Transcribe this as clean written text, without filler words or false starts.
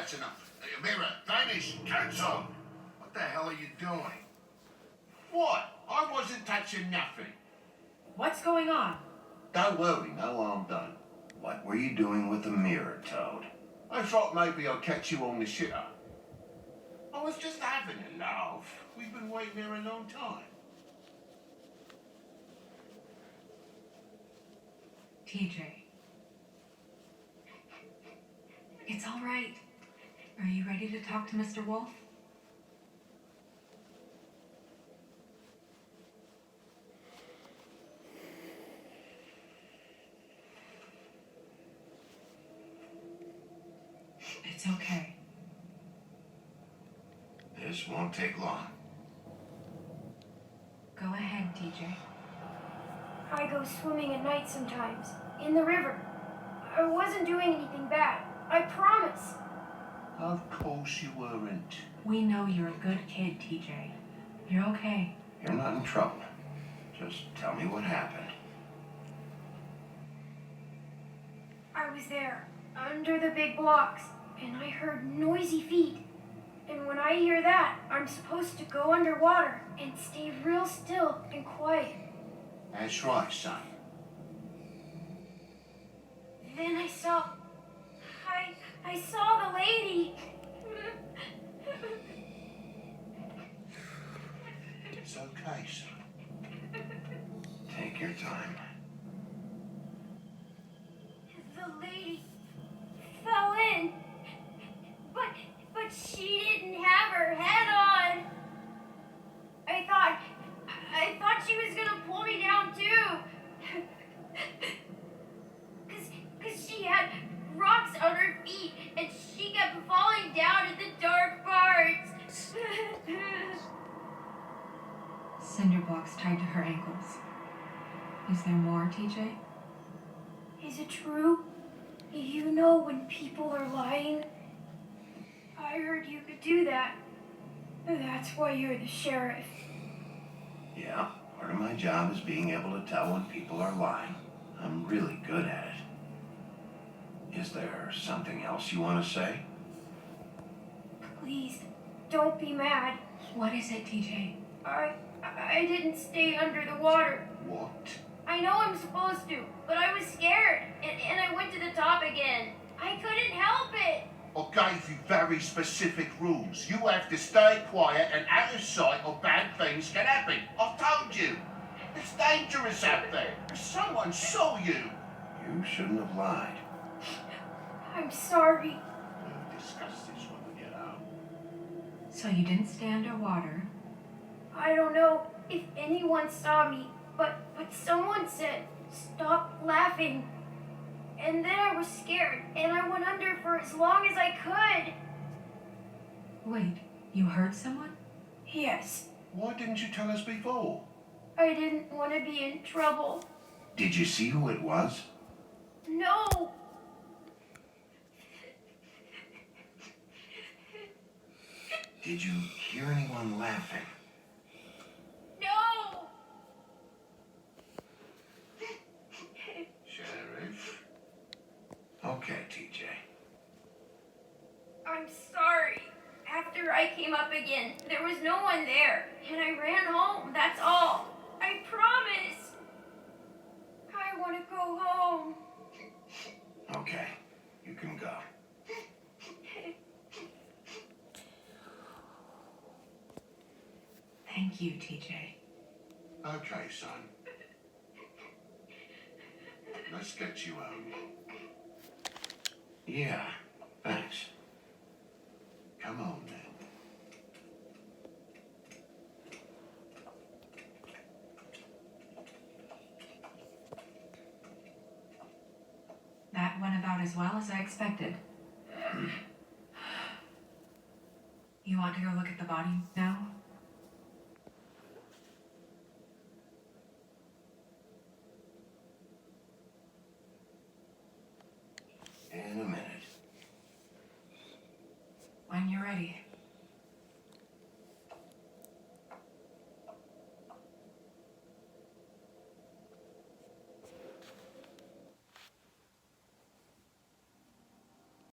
That's enough. Mira, vanish, cancel. What the hell are you doing? What? I wasn't touching nothing. What's going on? Don't worry, no harm done. What were you doing with the mirror, Toad? I thought maybe I'd catch you on the shitter. I was just having a laugh. We've been waiting here a long time. TJ. It's all right. Are you ready to talk to Mr. Wolf? It's okay. This won't take long. Go ahead, TJ. I go swimming at night sometimes, in the river. I wasn't doing anything bad. I promise. Of course you weren't. We know you're a good kid, TJ. You're okay. You're not in trouble. Just tell me what happened. I was there, under the big blocks, and I heard noisy feet. And when I hear that, I'm supposed to go underwater and stay real still and quiet. That's right, son. Then I saw the lady. It's okay, son. Take your time. The lady fell in, but she didn't have her head on. I thought she was gonna pull me down too. Cause she had rocks on her feet and she kept falling down in the dark parts. Cinder blocks tied to her ankles. Is there more, TJ? Is it true? You know when people are lying? I heard you could do that. That's why you're the sheriff. Yeah, part of my job is being able to tell when people are lying. I'm really good at it. Is there something else you want to say? Please, don't be mad. What is it, TJ? I didn't stay under the water. What? I know I'm supposed to, but I was scared, and I went to the top again. I couldn't help it. I gave you very specific rules. You have to stay quiet and out of sight or bad things can happen. I've told you. It's dangerous out there. If someone saw you. You shouldn't have lied. I'm sorry. We'll discuss this when we get home. So you didn't stay underwater. I don't know if anyone saw me, but someone said, stop laughing. And then I was scared, and I went under for as long as I could. Wait, you heard someone? Yes, Why didn't you tell us before? I didn't want to be in trouble. Did you see who it was? No. Did you hear anyone laughing? No. Sheriff? Okay, TJ. I'm sorry. After I came up again, there was no one there, and I ran home, that's all. I promise. I want to go home. Okay, you can go. Thank you, TJ. Okay, son. Let's get you home. Yeah, thanks. Come on, then. That went about as well as I expected. You want to go look at the body now?